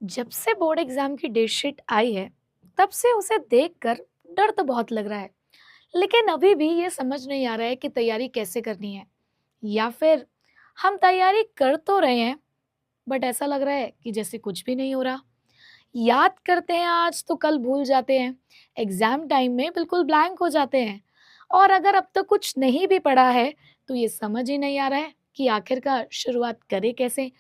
जब से board exam की डेट शीट आई है, तब से उसे देखकर डर तो बहुत लग रहा है। लेकिन अभी भी ये समझ नहीं आ रहा है कि तैयारी कैसे करनी है, या फिर हम तैयारी कर तो रहे हैं, बट ऐसा लग रहा है कि जैसे कुछ भी नहीं हो रहा। याद करते हैं आज तो कल भूल जाते हैं। एग्जाम टाइम में बिल्कुल ब्लैंक हो जाते हैं। और अगर अब तक कुछ नहीं भी पढ़ा है, तो ये समझ ही नहीं आ रहा है कि आखिरकार शुरुआत करें कैसे।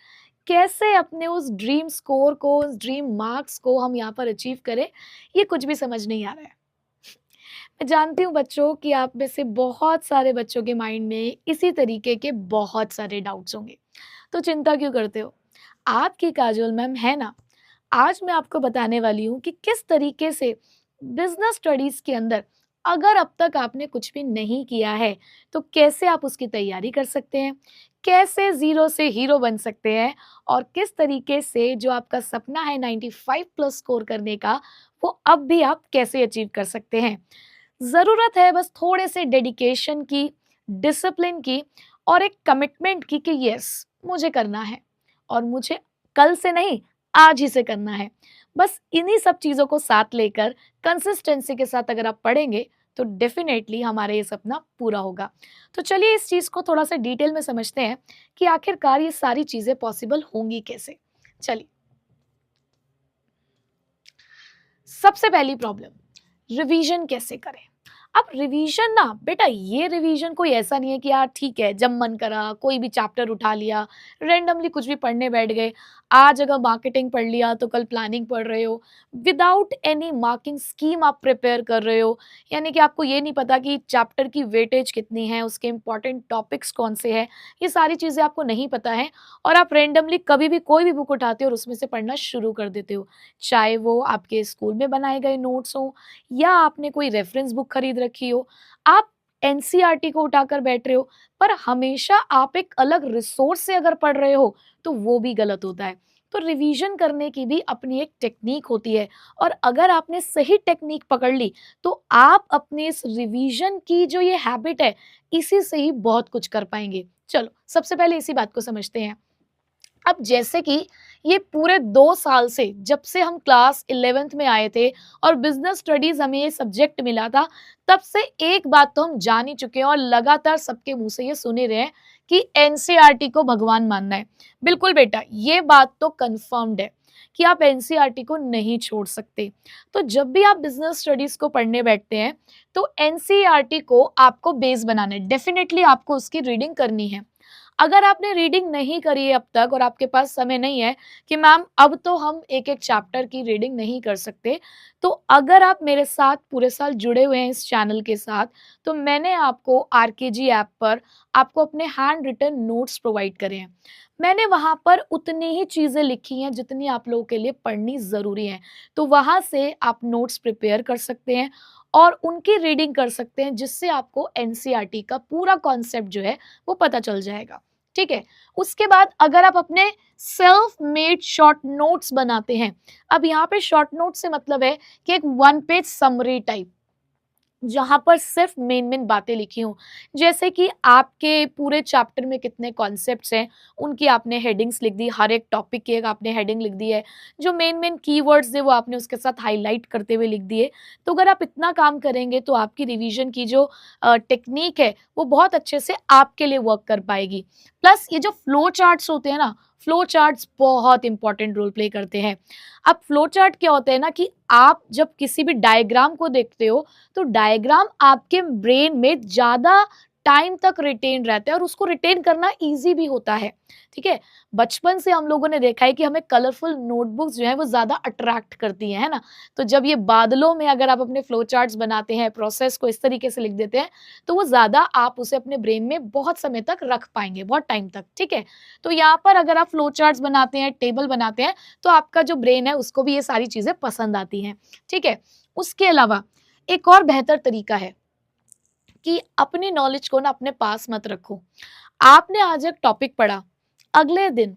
कैसे अपने उस ड्रीम स्कोर को, उस ड्रीम मार्क्स को हम यहाँ पर अचीव करें, ये कुछ भी समझ नहीं आ रहा है। मैं जानती हूँ बच्चों कि आप में से बहुत सारे बच्चों के माइंड में इसी तरीके के बहुत सारे डाउट्स होंगे। तो चिंता क्यों करते हो? आपकी काजोल मैम है ना। आज मैं आपको बताने वाली हूँ कि किस तरीके से बिजनेस स्टडीज के अंदर, अगर अब तक आपने कुछ भी नहीं किया है, तो कैसे आप उसकी तैयारी कर सकते हैं, कैसे जीरो से हीरो बन सकते हैं, और किस तरीके से जो आपका सपना है 95 प्लस स्कोर करने का, वो अब भी आप कैसे अचीव कर सकते हैं। ज़रूरत है बस थोड़े से डेडिकेशन की, डिसिप्लिन की, और एक कमिटमेंट की कि यस, मुझे करना है, और मुझे कल से नहीं, आज ही से करना है। बस इन्हीं सब चीज़ों को साथ लेकर कंसिस्टेंसी के साथ अगर आप पढ़ेंगे, तो डेफिनेटली हमारा ये सपना पूरा होगा। तो चलिए इस चीज़ को थोड़ा सा डिटेल में समझते हैं कि आखिरकार ये सारी चीज़ें पॉसिबल होंगी कैसे। चलिए, सबसे पहली प्रॉब्लम, रिवीजन कैसे करें। अब रिवीजन ना बेटा, ये रिवीजन कोई ऐसा नहीं है कि यार ठीक है, जब मन करा कोई भी चैप्टर उठा लिया, रेंडमली कुछ भी पढ़ने बैठ गए। आज अगर मार्केटिंग पढ़ लिया तो कल प्लानिंग पढ़ रहे हो, विदाउट एनी मार्किंग स्कीम आप प्रिपेयर कर रहे हो। यानी कि आपको ये नहीं पता कि चैप्टर की वेटेज कितनी है, उसके इंपॉर्टेंट टॉपिक्स कौन से हैं, ये सारी चीज़ें आपको नहीं पता है। और आप रेंडमली कभी भी कोई भी बुक उठाते हो और उसमें से पढ़ना शुरू कर देते हो, चाहे वो आपके स्कूल में बनाए गए नोट्स हों, या आपने कोई रेफरेंस बुक खरीद रखी हो, आप एनसीईआरटी को उठाकर बैठ रहे हो। पर हमेशा आप एक अलग रिसोर्स से अगर पढ़ रहे हो, तो वो भी गलत होता है। तो रिवीजन करने की भी अपनी एक टेक्निक होती है, और अगर आपने सही टेक्निक पकड़ ली, तो आप अपने इस रिवीजन की जो ये हैबिट है, इसी से ही बहुत कुछ कर पाएंगे। चलो सबसे पहले इसी बात को समझते हैं। अब जैसे कि ये पूरे 2 साल से, जब से हम क्लास 11th में आए थे और बिज़नेस स्टडीज़ हमें ये सब्जेक्ट मिला था, तब से एक बात तो हम जान ही चुके हैं और लगातार सबके मुँह से ये सुन ही रहे हैं कि एनसीईआरटी को भगवान मानना है। बिल्कुल बेटा, ये बात तो कन्फर्म्ड है कि आप एनसीईआरटी को नहीं छोड़ सकते। तो जब भी आप बिज़नेस स्टडीज़ को पढ़ने बैठते हैं, तो एनसीईआरटी को आपको बेस बनाना है। डेफ़िनिटली आपको उसकी रीडिंग करनी है। अगर आपने रीडिंग नहीं करी है अब तक और आपके पास समय नहीं है कि मैम अब तो हम एक-एक चैप्टर की रीडिंग नहीं कर सकते, तो अगर आप मेरे साथ पूरे साल जुड़े हुए हैं इस चैनल के साथ, तो मैंने आपको आरकेजी ऐप पर आपको अपने हैंड रिटन नोट्स प्रोवाइड करे हैं। मैंने वहाँ पर उतनी ही चीज़ें लिखी हैं जितनी आप लोगों के लिए पढ़नी ज़रूरी हैं। तो वहाँ से आप नोट्स प्रिपेयर कर सकते हैं और उनकी रीडिंग कर सकते हैं, जिससे आपको एनसीईआरटी का पूरा कॉन्सेप्ट जो है वो पता चल जाएगा। ठीक है? उसके बाद अगर आप अपने सेल्फ मेड शॉर्ट नोट्स बनाते हैं, अब यहाँ पे शॉर्ट नोट से मतलब है कि एक 1 पेज समरी टाइप, जहाँ पर सिर्फ मेन-मेन बातें लिखी हों। जैसे कि आपके पूरे चैप्टर में कितने कॉन्सेप्ट्स हैं, उनकी आपने हेडिंग्स लिख दी, हर एक टॉपिक की एक आपने हेडिंग लिख दी है। जो मेन-मेन कीवर्ड्स हैं वो आपने उसके साथ हाइलाइट करते हुए लिख दिए। तो अगर आप इतना काम करेंगे, तो आपकी रिवीजन की जो टेक्नीक है वो बहुत अच्छे से आपके लिए वर्क कर पाएगी। प्लस ये जो फ्लो चार्ट्स होते हैं ना, फ्लो चार्ट्स बहुत इंपॉर्टेंट रोल प्ले करते हैं। अब फ्लो चार्ट क्या होता है ना, कि आप जब किसी भी डायग्राम को देखते हो, तो डायग्राम आपके ब्रेन में ज़्यादा टाइम तक रिटेन रहता है और उसको रिटेन करना ईज़ी भी होता है, ठीक है? बचपन से हम लोगों ने देखा है कि हमें कलरफुल नोटबुक्स जो हैं वो ज़्यादा अट्रैक्ट करती हैं, है ना? तो जब ये बादलों में अगर आप अपने फ्लो चार्ट्स बनाते हैं, प्रोसेस को इस तरीके से लिख देते हैं, तो वो ज़्यादा आप उसे अपने ब्रेन में बहुत समय तक रख पाएँगे, बहुत टाइम तक, ठीक है? तो यहाँ पर अगर आप फ्लो चार्ट्स बनाते हैं, टेबल बनाते हैं, तो आपका जो ब्रेन है उसको भी ये सारी चीज़ें पसंद आती हैं, ठीक है? उसके अलावा एक और बेहतर तरीका है कि अपनी नॉलेज को ना अपने पास मत रखो। आपने आज एक टॉपिक पढ़ा, अगले दिन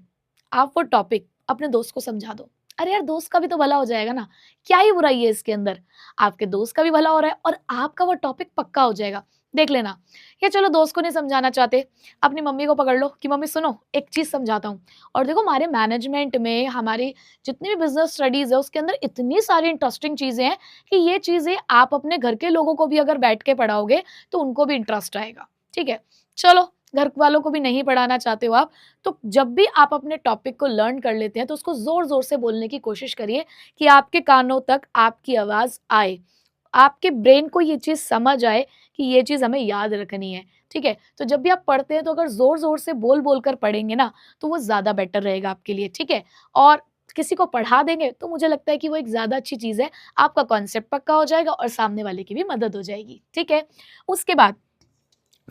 आप वो टॉपिक अपने दोस्त को समझा दो। अरे यार, दोस्त का भी तो भला हो जाएगा ना, क्या ही बुराई है इसके अंदर? आपके दोस्त का भी भला हो रहा है और आपका वो टॉपिक पक्का हो जाएगा। देख लेना। या चलो दोस्त को नहीं समझाना चाहते, अपनी मम्मी को पकड़ लो कि मम्मी सुनो एक चीज़ समझाता हूँ। और देखो हमारे मैनेजमेंट में हमारी जितनी भी बिज़नेस स्टडीज़ है उसके अंदर इतनी सारी इंटरेस्टिंग चीज़ें हैं कि ये चीज़ें आप अपने घर के लोगों को भी अगर बैठ के पढ़ाओगे तो उनको भी इंटरेस्ट आएगा, ठीक है? चलो घर वालों को भी नहीं पढ़ाना चाहते हो आप, तो जब भी आप अपने टॉपिक को लर्न कर लेते हैं तो उसको ज़ोर-ज़ोर से बोलने की कोशिश करिए कि आपके कानों तक आपकी आवाज़ आए। आपके ब्रेन को ये चीज़ समझ आए कि ये चीज़ हमें याद रखनी है, ठीक है? तो जब भी आप पढ़ते हैं तो अगर ज़ोर-ज़ोर से बोल-बोल कर पढ़ेंगे ना, तो वो ज़्यादा बेटर रहेगा आपके लिए, ठीक है? और किसी को पढ़ा देंगे तो मुझे लगता है कि वो एक ज़्यादा अच्छी चीज़ है, आपका कॉन्सेप्ट पक्का हो जाएगा और सामने वाले की भी मदद हो जाएगी, ठीक है? उसके बाद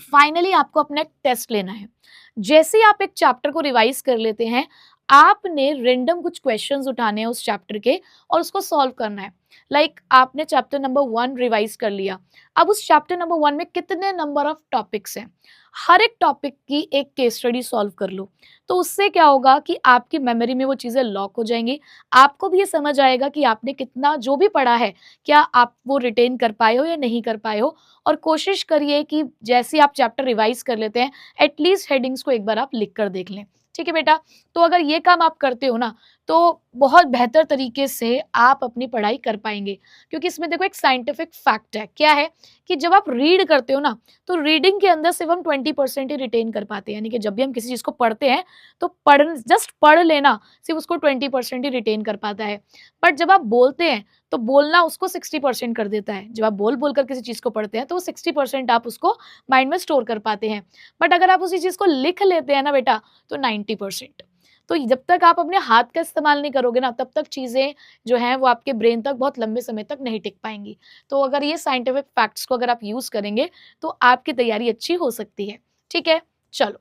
फाइनली आपको अपना एक टेस्ट लेना है। जैसे ही आप एक चैप्टर को रिवाइज कर लेते हैं, आपने रैंडम कुछ क्वेश्चंस उठाने हैं उस चैप्टर के और उसको सॉल्व करना है। लाइक आपने चैप्टर नंबर 1 रिवाइज कर लिया। अब उस चैप्टर नंबर 1 में कितने नंबर ऑफ टॉपिक्स हैं? हर एक टॉपिक की एक केस स्टडी सॉल्व कर लो। तो उससे क्या होगा कि आपकी मेमोरी में वो चीज़ें लॉक हो जाएँगी। आपको भी ये समझ आएगा कि आपने कितना जो भी पढ़ा है, क्या आप वो रिटेन कर पाए हो या नहीं कर पाए हो। और कोशिश करिए कि जैसे आप चैप्टर रिवाइज कर लेते हैं, एटलीस्ट हेडिंग्स को एक बार आप लिख कर देख लें। ठीक है बेटा? तो अगर ये काम आप करते हो ना, तो बहुत बेहतर तरीके से आप अपनी पढ़ाई कर पाएँगे। क्योंकि इसमें देखो एक साइंटिफिक फैक्ट है, क्या है? कि जब आप रीड करते हो ना, तो रीडिंग के अंदर सिर्फ हम 20% ही रिटेन कर पाते हैं। यानी कि जब भी हम किसी चीज़ को पढ़ते हैं, तो जस्ट पढ़ लेना, सिर्फ उसको 20% ही रिटेन कर पाता है। बट जब आप बोलते हैं, तो बोलना उसको 60% कर देता है। जब आप बोल-बोल कर किसी चीज़ को पढ़ते हैं, तो वो 60% आप उसको माइंड में स्टोर कर पाते हैं। बट अगर आप उसी चीज़ को लिख लेते हैं ना बेटा, तो 90%। तो जब तक आप अपने हाथ का इस्तेमाल नहीं करोगे ना, तब तक चीज़ें जो हैं वो आपके ब्रेन तक बहुत लंबे समय तक नहीं टिक पाएँगी। तो अगर ये साइंटिफिक फैक्ट्स को अगर आप यूज़ करेंगे, तो आपकी तैयारी अच्छी हो सकती है। ठीक है? चलो,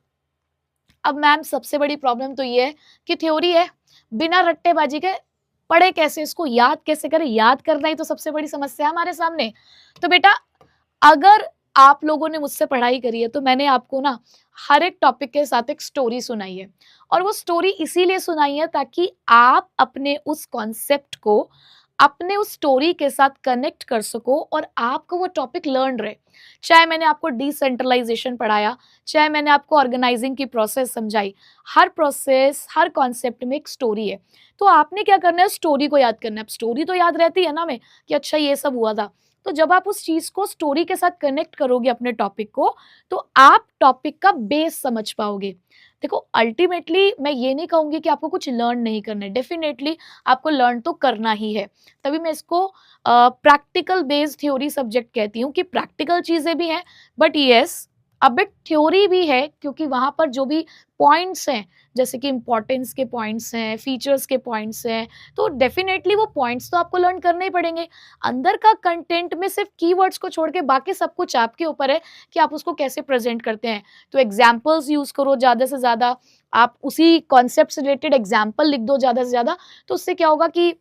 अब मैम सबसे बड़ी प्रॉब्लम तो ये है कि थ्योरी है, बिना रट्टेबाजी के पढ़े कैसे, इसको याद कैसे करें? याद करना ही तो सबसे बड़ी समस्या है हमारे सामने। तो बेटा अगर आप लोगों ने मुझसे पढ़ाई करी है तो मैंने आपको ना हर एक टॉपिक के साथ एक स्टोरी सुनाई है और वो स्टोरी इसीलिए सुनाई है ताकि आप अपने उस कॉन्सेप्ट को अपने उस स्टोरी के साथ कनेक्ट कर सको और आपको वो टॉपिक लर्न रहे। चाहे मैंने आपको डिसेंट्रलाइजेशन पढ़ाया, चाहे मैंने आपको ऑर्गेनाइजिंग की प्रोसेस समझाई, हर प्रोसेस हर कॉन्सेप्ट में एक स्टोरी है। तो आपने क्या करना है, स्टोरी को याद करना है। अब स्टोरी तो याद रहती है ना हमें कि अच्छा ये सब हुआ था। तो जब आप उस चीज़ को स्टोरी के साथ कनेक्ट करोगे अपने टॉपिक को, तो आप टॉपिक का बेस समझ पाओगे। देखो अल्टीमेटली मैं ये नहीं कहूँगी कि आपको कुछ लर्न नहीं करना है, डेफिनेटली आपको लर्न तो करना ही है। तभी मैं इसको प्रैक्टिकल बेस्ड थ्योरी सब्जेक्ट कहती हूँ कि प्रैक्टिकल चीज़ें भी हैं, but yes a bit theory भी है क्योंकि वहाँ पर जो भी पॉइंट्स हैं, जैसे कि इम्पोर्टेंस के पॉइंट्स हैं, फीचर्स के पॉइंट्स हैं, तो डेफिनेटली वो पॉइंट्स तो आपको लर्न करने ही पड़ेंगे। अंदर का कंटेंट में सिर्फ कीवर्ड्स को छोड़ के बाकी सब कुछ आपके ऊपर है कि आप उसको कैसे प्रेजेंट करते हैं। तो एग्जाम्पल्स यूज़ करो ज़्यादा से ज़्यादा, आप उसी कॉन्सेप्ट से रिलेटेड एग्जाम्पल लिख दो ज़्यादा से ज़्यादा, तो उससे क्या होगा कि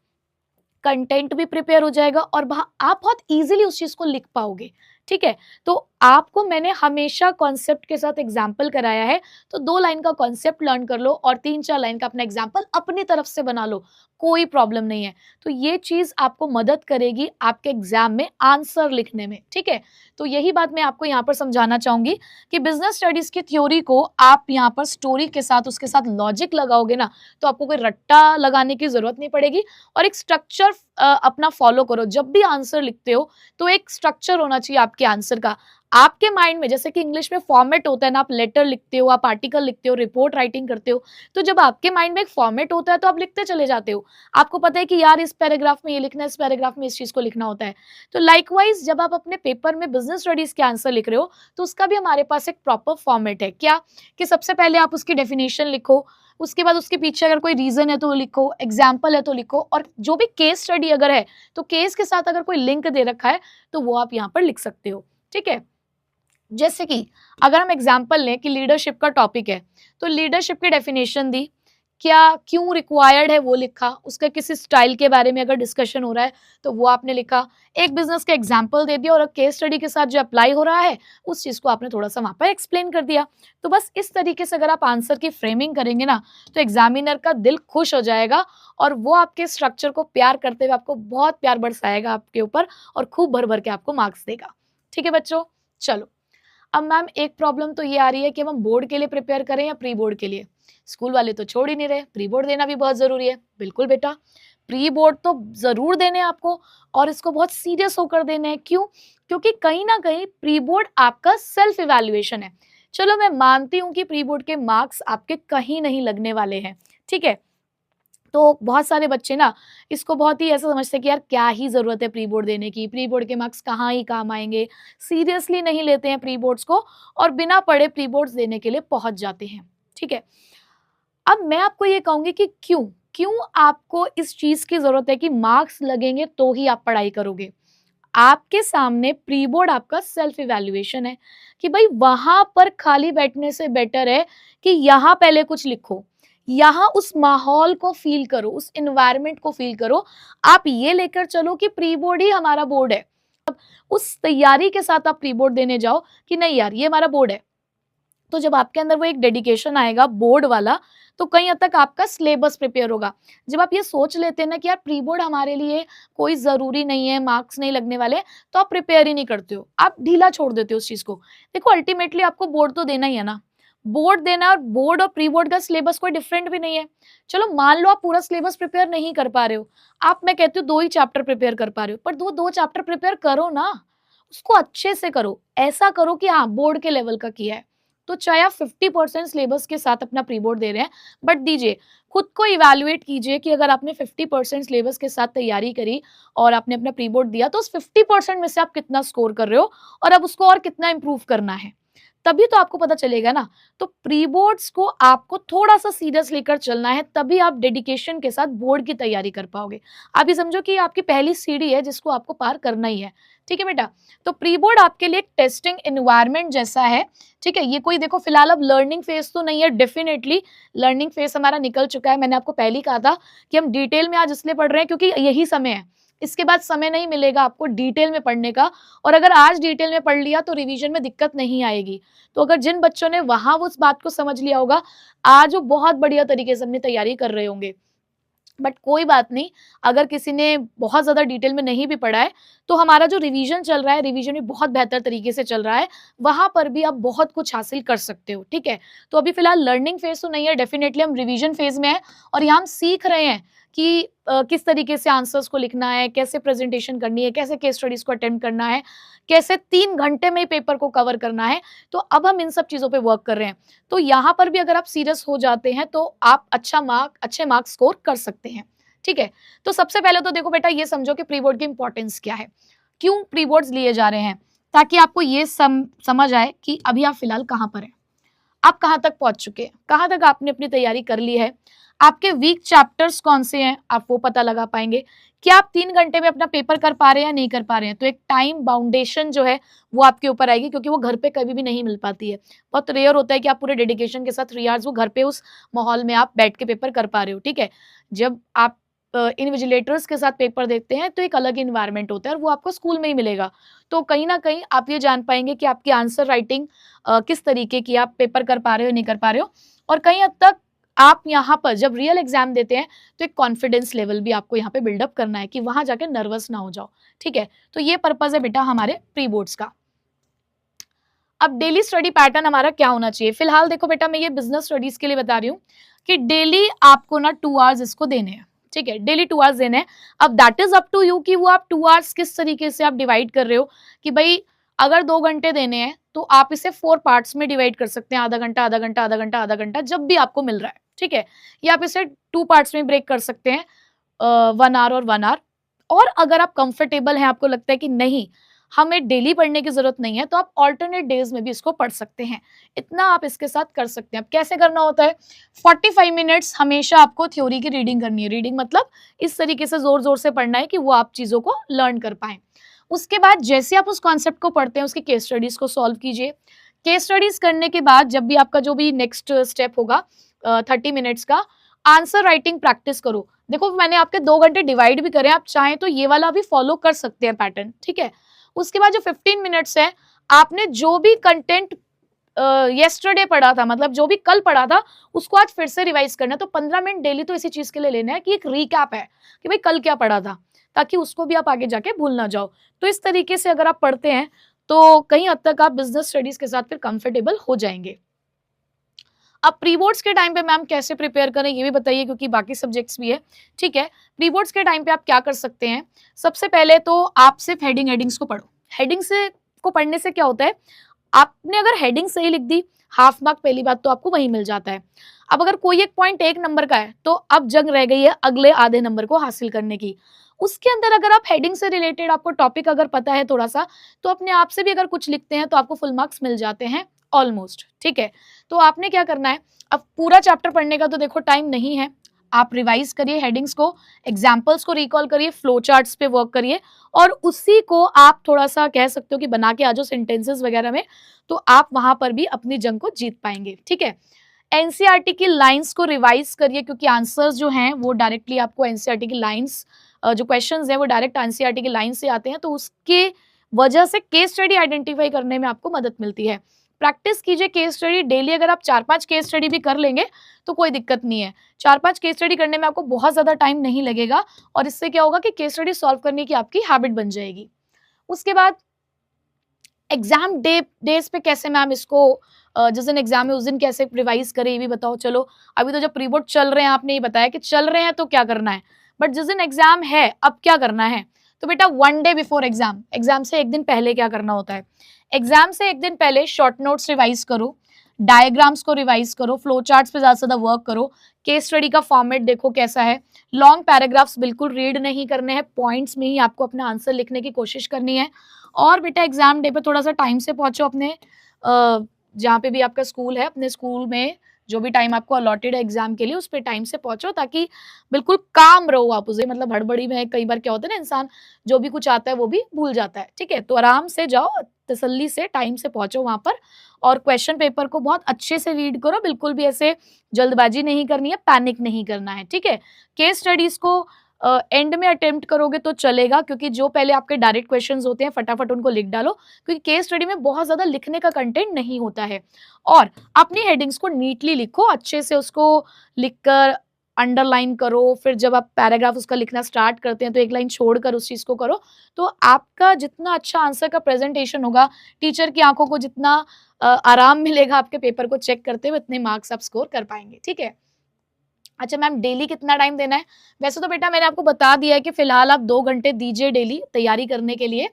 कंटेंट भी प्रिपेयर हो जाएगा और आप बहुत ईजिली उस चीज़ को लिख पाओगे। ठीक है? तो आपको मैंने हमेशा कॉन्सेप्ट के साथ एग्जाम्पल कराया है, तो 2 लाइन का कॉन्सेप्ट लर्न कर लो और 3-4 लाइन का अपना एग्जाम्पल अपनी तरफ से बना लो, कोई प्रॉब्लम नहीं है। तो ये चीज़ आपको मदद करेगी आपके एग्जाम में आंसर लिखने में, ठीक है? तो यही बात मैं आपको यहाँ पर समझाना चाहूँगी कि बिज़नेस स्टडीज़ की थ्योरी को आप यहाँ पर स्टोरी के साथ, उसके साथ लॉजिक लगाओगे ना, तो आपको कोई रट्टा लगाने की ज़रूरत नहीं पड़ेगी और एक स्ट्रक्चर अपना फॉलो करो। जब भी आंसर लिखते हो, तो एक स्ट्रक्चर होना चाहिए आपके आंसर का। आपके माइंड में जैसे कि इंग्लिश में फॉर्मेट होता है ना, आप लेटर लिखते हो, आप आर्टिकल लिखते हो, रिपोर्ट राइटिंग करते हो, तो जब आपके माइंड में एक फॉर्मेट होता है तो आप लिखते चले जाते हो। आपको पता है कि यार इस पैराग्राफ में ये लिखना है, इस पैराग्राफ में इस चीज़ को लिखना होता है। तो लाइकवाइज़ जब आप अपने पेपर में बिज़नेस स्टडीज़ के आंसर लिख रहे हो, तो उसका भी हमारे पास एक प्रॉपर फॉर्मेट है। क्या? कि सबसे पहले आप उसकी डेफिनिशन लिखो, उसके बाद उसके पीछे अगर कोई रीज़न है तो लिखो, एग्जाम्पल है तो लिखो और जो भी केस स्टडी अगर है, तो केस के साथ अगर कोई लिंक दे रखा है, तो वो आप यहाँ पर लिख सकते हो। ठीक है? जैसे कि अगर हम एग्जाम्पल लें कि लीडरशिप का टॉपिक है, तो लीडरशिप की डेफिनेशन दी, क्या क्यों रिक्वायर्ड है वो लिखा, उसका किसी स्टाइल के बारे में अगर डिस्कशन हो रहा है तो वो आपने लिखा, एक बिजनेस का एग्जाम्पल दे दिया और केस स्टडी के साथ जो अप्लाई हो रहा है उस चीज़ को आपने थोड़ा सा वहाँ पर एक्सप्लेन कर दिया। तो बस इस तरीके से अगर आप आंसर की फ्रेमिंग करेंगे ना, तो एग्जामिनर का दिल खुश हो जाएगा और वो आपके स्ट्रक्चर को प्यार करते हुए आपको बहुत प्यार बरसाएगा आपके ऊपर और खूब भर भर के आपको मार्क्स देगा। ठीक है बच्चों, चलो अब मैम एक प्रॉब्लम तो ये आ रही है कि हम बोर्ड के लिए प्रिपेयर करें या प्री बोर्ड के लिए। स्कूल वाले तो छोड़ ही नहीं रहे, प्री बोर्ड देना भी बहुत जरूरी है। बिल्कुल बेटा, प्री बोर्ड तो जरूर देने हैं आपको, और इसको बहुत सीरियस होकर देने हैं। क्यों? क्योंकि कहीं ना कहीं प्री बोर्ड आपका सेल्फ इवैल्यूएशन है। चलो मैं मानती हूँ कि प्री बोर्ड के मार्क्स आपके कहीं नहीं लगने वाले हैं, ठीक है। तो बहुत सारे बच्चे ना इसको बहुत ही ऐसा समझते हैं कि यार क्या ही जरूरत है प्री बोर्ड देने की, प्री बोर्ड के मार्क्स कहाँ ही काम आएंगे, सीरियसली नहीं लेते हैं प्री बोर्ड्स को और बिना पढ़े प्री बोर्ड्स देने के लिए पहुंच जाते हैं, ठीक है। अब मैं आपको ये कहूंगी कि क्यों क्यों आपको इस चीज की जरूरत है कि मार्क्स लगेंगे तो ही आप पढ़ाई करोगे। आपके सामने प्री बोर्ड आपका सेल्फ इवैल्यूएशन है कि भाई वहां पर खाली बैठने से बेटर है कि यहाँ पहले कुछ लिखो, यहाँ उस माहौल को फील करो, उस एनवायरनमेंट को फील करो। आप ये लेकर चलो कि प्री बोर्ड ही हमारा बोर्ड है। अब उस तैयारी के साथ आप प्री बोर्ड देने जाओ कि नहीं यार ये हमारा बोर्ड है, तो जब आपके अंदर वो एक डेडिकेशन आएगा बोर्ड वाला, तो कहीं हद तक आपका सिलेबस प्रिपेयर होगा। जब आप ये सोच लेते हैं ना कि यार प्री बोर्ड हमारे लिए कोई जरूरी नहीं है, मार्क्स नहीं लगने वाले, तो आप प्रिपेयर ही नहीं करते हो, आप ढीला छोड़ देते हो उस चीज को। देखो अल्टीमेटली आपको बोर्ड तो देना ही है ना, बोर्ड देना है, और बोर्ड और प्री बोर्ड का सिलेबस कोई डिफरेंट भी नहीं है। चलो मान लो आप पूरा सिलेबस प्रिपेयर नहीं कर पा रहे हो, आप मैं कहती हूँ 2 ही चैप्टर प्रिपेयर कर पा रहे हो, पर 2 चैप्टर प्रिपेयर करो ना, उसको अच्छे से करो। ऐसा करो कि हाँ बोर्ड के लेवल का किया है। तो चाहे आप 50% सिलेबस के साथ अपना प्री बोर्ड दे रहे हैं, बट दीजिए, खुद को इवैल्यूएट कीजिए कि अगर आपने 50% सिलेबस के साथ तैयारी करी और आपने अपना प्री बोर्ड दिया, तो उस 50% में से आप कितना स्कोर कर रहे हो और अब उसको और कितना इंप्रूव करना है, तभी तो आपको पता चलेगा ना। तो प्री बोर्ड्स को आपको थोड़ा सा सीरियस लेकर चलना है, तभी आप डेडिकेशन के साथ बोर्ड की तैयारी कर पाओगे। आप ये समझो कि आपकी पहली सीढ़ी है जिसको आपको पार करना ही है, ठीक है बेटा। तो प्री बोर्ड आपके लिए एक टेस्टिंग एनवायरनमेंट जैसा है, ठीक है। ये कोई देखो फिलहाल अब लर्निंग फेज तो नहीं है, डेफिनेटली लर्निंग फेज हमारा निकल चुका है। मैंने आपको पहले ही कहा था कि हम डिटेल में आज इसलिए पढ़ रहे हैं क्योंकि यही समय है, इसके बाद समय नहीं मिलेगा आपको डिटेल में पढ़ने का। और अगर आज डिटेल में पढ़ लिया तो रिवीजन में दिक्कत नहीं आएगी। तो अगर जिन बच्चों ने वहां उस बात को समझ लिया होगा, आज वो बहुत बढ़िया तरीके से अपनी तैयारी कर रहे होंगे। बट कोई बात नहीं, अगर किसी ने बहुत ज्यादा डिटेल में नहीं भी पढ़ा है, तो हमारा जो रिवीजन चल रहा है, रिवीजन भी बहुत बेहतर तरीके से चल रहा है, वहां पर भी आप बहुत कुछ हासिल कर सकते हो, ठीक है। तो अभी फिलहाल लर्निंग फेज तो नहीं है, डेफिनेटली हम रिवीजन फेज में है और यहाँ हम सीख रहे हैं कि किस तरीके से आंसर्स को लिखना है, कैसे प्रेजेंटेशन करनी है, कैसे केस स्टडीज को अटेम्प्ट करना है, कैसे 3 घंटे में पेपर को कवर करना है। तो अब हम इन सब चीजों पे वर्क कर रहे हैं। तो यहाँ पर भी अगर आप सीरियस हो जाते हैं तो आप अच्छे मार्क्स स्कोर कर सकते हैं, ठीक है। तो सबसे पहले तो देखो बेटा, ये समझो कि प्री बोर्ड की इंपॉर्टेंस क्या है, क्यों प्री बोर्ड्स लिए जा रहे हैं, ताकि आपको ये समझ आए कि अभी आप फिलहाल कहाँ पर हैं, आप कहाँ तक पहुंच चुके हैं, कहाँ तक आपने अपनी तैयारी कर ली है, आपके वीक चैप्टर्स कौन से हैं, आप वो पता लगा पाएंगे। क्या आप 3 घंटे में अपना पेपर कर पा रहे हैं या नहीं कर पा रहे हैं। तो एक टाइम बाउंडेशन जो है वो आपके ऊपर आएगी, क्योंकि वो घर पे कभी भी नहीं मिल पाती है। बहुत रेयर होता है कि आप पूरे डेडिकेशन के साथ 3 आवर्स वो घर पे उस माहौल में आप बैठ के पेपर कर पा रहे हो, ठीक है। जब आप इन्विजिलेटर्स के साथ पेपर देते हैं तो एक अलग इन्वायरमेंट होता है और वो आपको स्कूल में ही मिलेगा। तो कहीं ना कहीं आप ये जान पाएंगे कि आपकी आंसर राइटिंग किस तरीके की, आप पेपर कर पा रहे हो नहीं कर पा रहे हो। और कहीं हद तक आप यहाँ पर जब रियल एग्जाम देते हैं तो एक कॉन्फिडेंस लेवल भी आपको यहाँ पे बिल्डअप करना है कि वहां जाके नर्वस ना हो जाओ, ठीक है। तो ये पर्पज है बेटा हमारे प्री बोर्ड्स का। अब डेली स्टडी पैटर्न हमारा क्या होना चाहिए। फिलहाल देखो बेटा, मैं ये बिजनेस स्टडीज के लिए बता रही हूँ कि डेली आपको ना 2 आवर्स इसको देने हैं, ठीक है। डेली 2 आवर्स देने हैं। अब that is up to you कि वो आप 2 आवर्स किस तरीके से आप डिवाइड कर रहे हो। कि भाई अगर 2 घंटे देने हैं तो आप इसे 4 पार्ट्स में डिवाइड कर सकते हैं, आधा घंटा आधा घंटा आधा घंटा आधा घंटा, जब भी आपको मिल रहा है, ठीक है। या आप इसे 2 पार्ट्स में ब्रेक कर सकते हैं, 1 आवर और 1 आवर। और अगर आप कंफर्टेबल हैं, आपको लगता है कि नहीं हमें डेली पढ़ने की जरूरत नहीं है, तो आप ऑल्टरनेट डेज में भी इसको पढ़ सकते हैं। इतना आप इसके साथ कर सकते हैं। अब कैसे करना होता है, 45 मिनट्स हमेशा आपको थ्योरी की रीडिंग करनी है। रीडिंग मतलब इस तरीके से जोर जोर से पढ़ना है कि वो आप चीजों को लर्न कर पाए। उसके बाद जैसे आप उस कॉन्सेप्ट को पढ़ते हैं, उसकी केस स्टडीज को सॉल्व कीजिए। केस स्टडीज करने के बाद जब भी आपका जो भी नेक्स्ट स्टेप होगा 30 मिनट्स का, आंसर राइटिंग प्रैक्टिस करो। देखो मैंने आपके 2 घंटे डिवाइड भी करे, आप चाहें तो ये वाला भी फॉलो कर सकते हैं पैटर्न, ठीक है। उसके बाद जो 15 मिनट्स है, आपने जो भी कंटेंट येस्टरडे पढ़ा था, मतलब जो भी कल पढ़ा था, उसको आज फिर से रिवाइज करना है। तो 15 मिनट डेली तो इसी चीज के लिए लेना है कि एक रिकैप है कि भाई कल क्या पढ़ा था, ताकि उसको भी आप आगे जाके भूल ना जाओ। तो इस तरीके से अगर आप पढ़ते हैं तो कहीं हद तक आप बिजनेस स्टडीज के साथ फिर कंफर्टेबल हो जाएंगे। अब प्री बोर्ड्स के टाइम पे मैम कैसे प्रिपेयर करें ये भी बताइए, क्योंकि बाकी सब्जेक्ट्स भी है। ठीक है, प्री बोर्ड्स के टाइम पे आप क्या कर सकते हैं, सबसे पहले तो आप सिर्फ हेडिंग्स को पढ़ो। हेडिंग से को पढ़ने से क्या होता है, आपने अगर हेडिंग सही लिख दी, हाफ मार्क पहली बात तो आपको वही मिल जाता है। अब अगर कोई एक पॉइंट 1 नंबर का है तो अब जंग रह गई है अगले आधे नंबर को हासिल करने की। उसके अंदर अगर आप हेडिंग से रिलेटेड आपको टॉपिक अगर पता है थोड़ा सा, तो अपने आप से भी अगर कुछ लिखते हैं तो आपको फुल मार्क्स मिल जाते हैं ऑलमोस्ट। ठीक है, तो आपने क्या करना है, अब पूरा चैप्टर पढ़ने का तो देखो टाइम नहीं है, आप रिवाइज करिए हेडिंग्स को, एग्जाम्पल्स को रिकॉल करिए, फ्लो चार्ट्स पे वर्क करिए, और उसी को आप थोड़ा सा कह सकते हो कि बना के आ जाओ सेंटेंसेस वगैरह में, तो आप वहां पर भी अपनी जंग को जीत पाएंगे। ठीक है, एनसीईआरटी की लाइंस को रिवाइज करिए, क्योंकि आंसर्स जो हैं वो डायरेक्टली आपको एनसीईआरटी की लाइंस, जो क्वेश्चंस हैं वो डायरेक्ट एनसीईआरटी की लाइन से आते हैं, तो उसके वजह से केस स्टडी आइडेंटिफाई करने में आपको मदद मिलती है। प्रैक्टिस कीजिए केस स्टडी डेली, अगर आप 4-5 केस स्टडी भी कर लेंगे तो कोई दिक्कत नहीं है। 4-5 केस स्टडी करने में आपको बहुत ज्यादा टाइम नहीं लगेगा, और इससे क्या होगा कि केस स्टडी सॉल्व करने की आपकी हैबिट बन जाएगी। उसके बाद एग्जाम डेज पे कैसे मैम इसको, जिस दिन एग्जाम है उस दिन कैसे रिवाइज करें ये भी बताओ। चलो अभी तो जब प्री बोर्ड चल रहे हैं, आपने ये बताया कि चल रहे हैं तो क्या करना है, बट जिस दिन एग्जाम है अब क्या करना है, तो बेटा 1 डे बिफोर एग्जाम, एग्जाम से एक दिन पहले क्या करना होता है, एग्जाम से एक दिन पहले शॉर्ट नोट्स रिवाइज करो, डायग्राम्स को रिवाइज करो, फ्लो चार्ट्स पे ज्यादा से ज्यादा वर्क करो, केस स्टडी का फॉर्मेट देखो कैसा है, लॉन्ग पैराग्राफ्स बिल्कुल रीड नहीं करने हैं, पॉइंट्स में ही आपको अपना आंसर लिखने की कोशिश करनी है। और बेटा एग्जाम डे पे थोड़ा सा टाइम से पहुंचो अपने जहाँ पे भी आपका स्कूल है, अपने स्कूल में जो भी टाइम आपको अलॉटेड है एग्जाम के लिए उस पे टाइम से पहुंचो, ताकि बिल्कुल काम रहो आप उसे, मतलब हड़बड़ी में कई बार क्या होता है ना, इंसान जो भी कुछ आता है वो भी भूल जाता है। ठीक है, तो आराम से जाओ, तसल्ली से टाइम से पहुंचो वहां पर, और क्वेश्चन पेपर को बहुत अच्छे से रीड करो, बिल्कुल भी ऐसे जल्दबाजी नहीं करनी है, पैनिक नहीं करना है। ठीक है, केस स्टडीज को एंड में अटेम्प्ट करोगे तो चलेगा, क्योंकि जो पहले आपके डायरेक्ट क्वेश्चंस होते हैं फटाफट उनको लिख डालो, क्योंकि केस स्टडी में बहुत ज्यादा लिखने का कंटेंट नहीं होता है। और अपनी हेडिंग्स को नीटली लिखो, अच्छे से उसको लिखकर अंडरलाइन करो, फिर जब आप पैराग्राफ उसका लिखना स्टार्ट करते हैं तो एक लाइन छोड़कर उस चीज को करो, तो आपका जितना अच्छा आंसर का प्रेजेंटेशन होगा, टीचर की आंखों को जितना आराम मिलेगा आपके पेपर को चेक करते हुए, उतने मार्क्स आप स्कोर कर पाएंगे। ठीक है, अच्छा मैम डेली कितना टाइम देना है, वैसे तो बेटा मैंने आपको बता दिया है कि फिलहाल आप 2 घंटे दीजिए डेली तैयारी करने के लिए,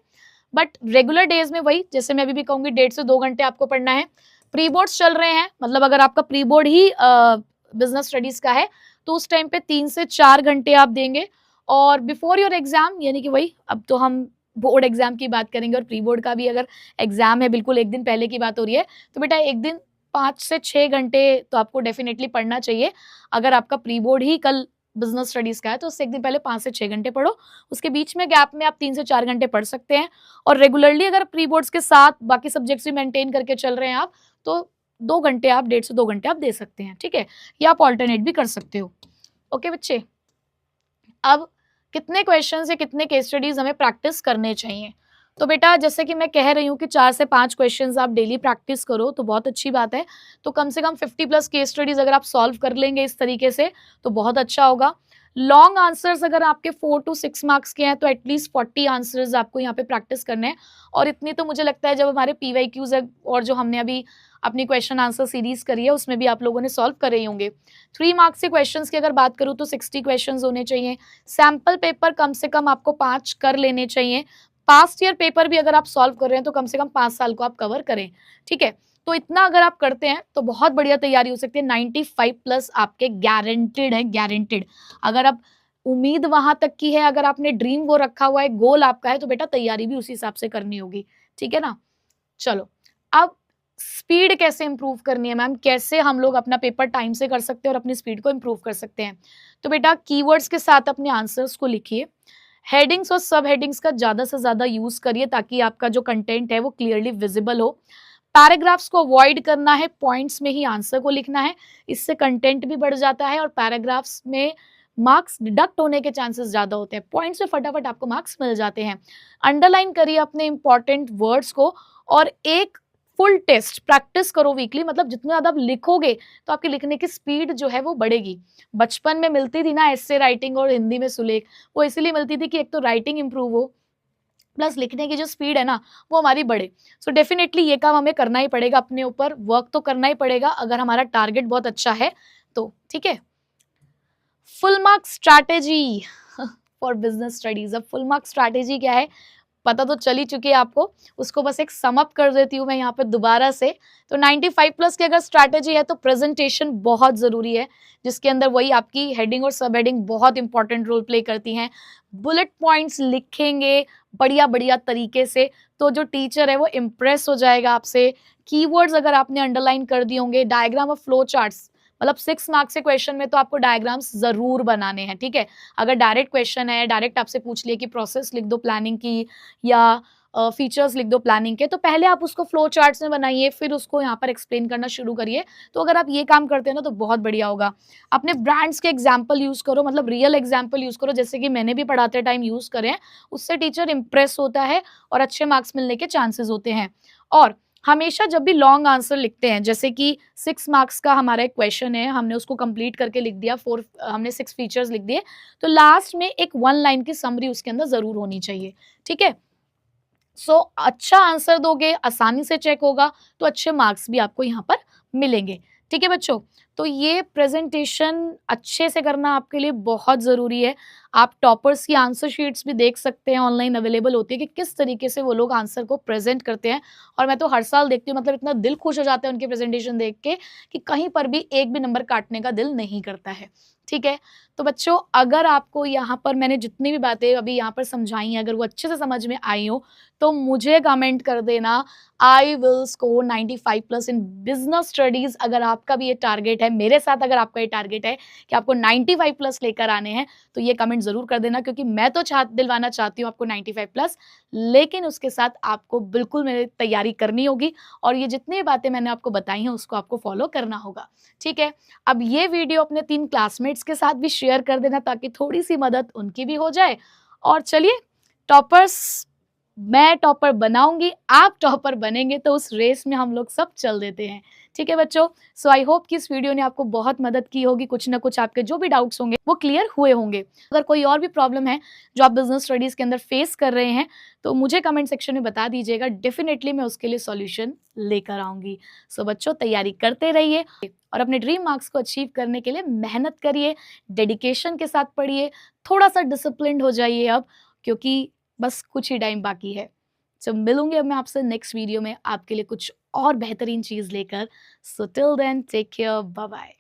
बट रेगुलर डेज में वही जैसे मैं अभी भी कहूंगी 1.5 से 2 घंटे आपको पढ़ना है। प्री बोर्ड्स चल रहे हैं, मतलब अगर आपका प्री बोर्ड ही बिजनेस स्टडीज का है तो उस टाइम पे 3 से 4 घंटे आप देंगे, और बिफोर योर एग्जाम यानी कि वही, अब तो हम बोर्ड एग्जाम की बात करेंगे और प्री बोर्ड का भी अगर एग्जाम है बिल्कुल एक दिन पहले की बात हो रही है, तो बेटा एक दिन 5 से 6 घंटे तो आपको डेफिनेटली पढ़ना चाहिए। अगर आपका प्री बोर्ड ही कल बिजनेस स्टडीज का है तो उससे एक दिन पहले 5 से 6 घंटे पढ़ो, उसके बीच में गैप में आप 3 से 4 घंटे पढ़ सकते हैं, और रेगुलरली अगर प्री बोर्ड्स के साथ बाकी सब्जेक्ट्स भी मेंटेन करके चल रहे हैं आप, तो 2 घंटे आप 1.5 से 2 घंटे आप दे सकते हैं। ठीक है, या आप ऑल्टरनेट भी कर सकते हो। ओके बच्चे, अब कितने क्वेश्चंस या कितने केस स्टडीज हमें प्रैक्टिस करने चाहिए, तो बेटा जैसे कि मैं कह रही हूँ कि 4 से 5 क्वेश्चंस आप डेली प्रैक्टिस करो तो बहुत अच्छी बात है, तो कम से कम 50+ केस स्टडीज अगर आप सॉल्व कर लेंगे इस तरीके से तो बहुत अच्छा होगा। लॉन्ग आंसर्स अगर आपके 4 to 6 मार्क्स के हैं तो एटलीस्ट 40 आंसर्स आपको यहाँ पे प्रैक्टिस करने हैं, और इतनी तो मुझे लगता है जब हमारे PYQs है और जो हमने अभी अपनी क्वेश्चन आंसर सीरीज करी है उसमें भी आप लोगों ने सॉल्व करे ही होंगे। 3 मार्क्स के क्वेश्चंस की अगर बात करूँ तो 60 क्वेश्चंस होने चाहिए, सैम्पल पेपर कम से कम आपको 5 कर लेने चाहिए, पास्ट ईयर पेपर भी अगर आप सॉल्व कर रहे हैं तो कम से कम 5 साल को आप कवर करें। ठीक है, तो इतना अगर आप करते हैं तो बहुत बढ़िया तैयारी हो सकती है, 95+ आपके गारंटेड है, गारंटेड। अगर आप उम्मीद वहां तक की है, अगर आपने ड्रीम वो रखा हुआ है, गोल आपका है, तो बेटा तैयारी भी उसी हिसाब से करनी होगी। ठीक है ना, चलो अब स्पीड कैसे इंप्रूव करनी है मैम, कैसे हम लोग अपना पेपर टाइम से कर सकते हैं और अपनी स्पीड को इंप्रूव कर सकते हैं, तो बेटा कीवर्ड्स के साथ अपने आंसर्स को लिखिए, हेडिंग्स और सब हेडिंग्स का ज्यादा से ज्यादा यूज करिए ताकि आपका जो कंटेंट है वो क्लियरली विजिबल हो। पैराग्राफ्स को अवॉइड करना है, पॉइंट्स में ही आंसर को लिखना है, इससे कंटेंट भी बढ़ जाता है और पैराग्राफ्स में मार्क्स डिडक्ट होने के चांसेस ज्यादा होते हैं, पॉइंट्स में फटाफट आपको मार्क्स मिल जाते हैं। अंडरलाइन करिए अपने इंपॉर्टेंट वर्ड्स को, और एक फुल टेस्ट प्रैक्टिस करो वीकली, मतलब जितना ज्यादा आप लिखोगे तो आपकी लिखने की स्पीड जो है वो बढ़ेगी। बचपन में मिलती थी ना एस्से राइटिंग और हिंदी में सुलेख, वो इसीलिए मिलती थी कि एक तो राइटिंग इंप्रूव हो, प्लस लिखने की जो स्पीड है ना वो हमारी बढ़े। सो डेफिनेटली ये काम हमें करना ही पड़ेगा, अपने ऊपर वर्क तो करना ही पड़ेगा अगर हमारा टारगेट बहुत अच्छा है तो, ठीक है। Full mark strategy for business studies. अब फुल मार्क स्ट्रैटेजी क्या है पता तो चल ही चुकी है आपको, उसको बस एक सम अप कर देती हूँ मैं यहाँ पे दोबारा से। तो 95 प्लस की अगर स्ट्रैटेजी है तो प्रेजेंटेशन बहुत जरूरी है, जिसके अंदर वही आपकी हेडिंग और सब हेडिंग बहुत इंपॉर्टेंट रोल प्ले करती हैं। बुलेट पॉइंट्स लिखेंगे बढ़िया बढ़िया तरीके से तो जो टीचर है वो इम्प्रेस हो जाएगा आपसे। कीवर्ड्स अगर आपने अंडरलाइन कर दिए होंगे, डायग्राम और फ्लो चार्ट्स, मतलब 6 मार्क्स से क्वेश्चन में तो आपको डायग्राम्स जरूर बनाने हैं, ठीक है। अगर डायरेक्ट क्वेश्चन है, डायरेक्ट आपसे पूछ लिए कि प्रोसेस लिख दो प्लानिंग की या फीचर्स लिख दो प्लानिंग के, तो पहले आप उसको फ्लो चार्ट्स में बनाइए, फिर उसको यहाँ पर एक्सप्लेन करना शुरू करिए। तो अगर आप ये काम करते हैं ना तो बहुत बढ़िया होगा। अपने ब्रांड्स के एग्जाम्पल यूज करो, मतलब रियल एग्जाम्पल यूज करो, जैसे कि मैंने भी पढ़ाते टाइम यूज करें, उससे टीचर इंप्रेस होता है और अच्छे मार्क्स मिलने के चांसेस होते हैं। और हमेशा जब भी लॉन्ग आंसर लिखते हैं, जैसे कि 6 मार्क्स का हमारा एक क्वेश्चन है, हमने उसको कंप्लीट करके लिख दिया, हमने 6 फीचर्स लिख दिए, तो लास्ट में एक 1 लाइन की समरी उसके अंदर जरूर होनी चाहिए, ठीक है। सो अच्छा आंसर दोगे, आसानी से चेक होगा, तो अच्छे मार्क्स भी आपको यहाँ पर मिलेंगे, ठीक है बच्चों। तो ये प्रेजेंटेशन अच्छे से करना आपके लिए बहुत ज़रूरी है। आप टॉपर्स की आंसर शीट्स भी देख सकते हैं, ऑनलाइन अवेलेबल होती है कि किस तरीके से वो लोग आंसर को प्रेजेंट करते हैं। और मैं तो हर साल देखती हूँ, मतलब इतना दिल खुश हो जाता है उनकी प्रेजेंटेशन देख के कि कहीं पर भी एक भी नंबर काटने का दिल नहीं करता है, ठीक है। तो बच्चों अगर आपको यहाँ पर मैंने जितनी भी बातें अभी यहाँ पर समझाई हैं, अगर वो अच्छे से समझ में आई हो तो मुझे कमेंट कर देना, I will score 95 plus in business studies. अगर आपका भी ये टारगेट है, मेरे साथ अगर आपका ये टारगेट है कि आपको 95 प्लस लेकर आने हैं, तो ये कमेंट जरूर कर देना, क्योंकि मैं तो दिलवाना चाहती हूँ आपको 95 प्लस, लेकिन उसके साथ आपको बिल्कुल मेरी तैयारी करनी होगी और ये जितनी बातें मैंने आपको बताई हैं उसको आपको फॉलो करना होगा, ठीक है। अब ये वीडियो अपने 3 क्लासमेट्स के साथ भी शेयर कर देना ताकि थोड़ी सी मदद उनकी भी हो जाए। और चलिए, टॉपर्स मैं टॉपर बनाऊंगी, आप टॉपर बनेंगे, तो उस रेस में हम लोग सब चल देते हैं, ठीक है बच्चों। सो आई होप कि इस वीडियो ने आपको बहुत मदद की होगी, कुछ ना कुछ आपके जो भी डाउट्स होंगे वो क्लियर हुए होंगे। अगर कोई और भी प्रॉब्लम है जो आप बिजनेस स्टडीज के अंदर फेस कर रहे हैं तो मुझे कमेंट सेक्शन में बता दीजिएगा, डेफिनेटली मैं उसके लिए सॉल्यूशन लेकर आऊंगी। सो बच्चों तैयारी करते रहिए और अपने ड्रीम मार्क्स को अचीव करने के लिए मेहनत करिए, डेडिकेशन के साथ पढ़िए, थोड़ा सा डिसिप्लिन्ड हो जाइए अब, क्योंकि बस कुछ ही टाइम बाकी है। तो मिलूंगी अब मैं आपसे नेक्स्ट वीडियो में आपके लिए कुछ और बेहतरीन चीज लेकर। So till then take care, bye bye.